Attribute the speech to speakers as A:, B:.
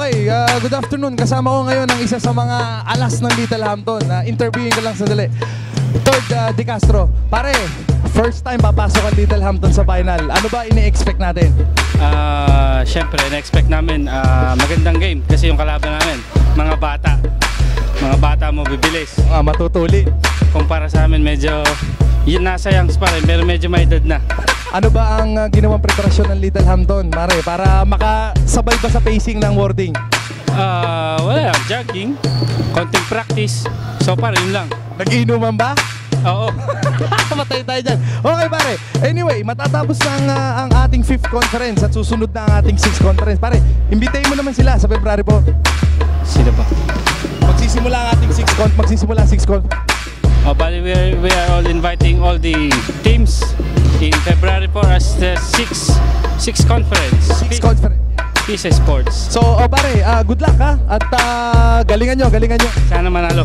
A: Okay, good afternoon. Kasama ko ngayon ang isa sa mga alas ng Littlehampton. Interviewin ko lang sandali. Todd De Castro. Pare, first time papasok ang Littlehampton sa final. Ano ba ini-expect natin?
B: Siyempre, na-expect namin magandang game kasi yung kalaban namin, mga bata. Mga bata mo bibilis.
A: Matutuli.
B: Kumpara sa amin, medyo yun nasa youngs pa rin, pero medyo may edad na.
A: Ano ba ang ginawang preparasyon ng Littlehampton, Mare, para makasabay ba sa pacing ng wording?
B: Wala, jogging, konting practice, so parang yun lang.
A: Nag-iinuman ba?
B: Oo.
A: Matay tayo dyan. Okay, pare. Anyway, matatapos na ang ating 5th conference at susunod na ang ating 6th conference. Pare, imbitahin mo naman sila sa February po.
B: Sino ba?
A: Magsisimula ang ating 6th conference. Magsisimula ang 6th conference.
B: Bali, we are all inviting all the teams in February for us the 6th conference.
A: 6th conference.
B: PISA Sports.
A: So, pare, good luck ha. At galingan nyo, galingan nyo.
B: Sana manalo.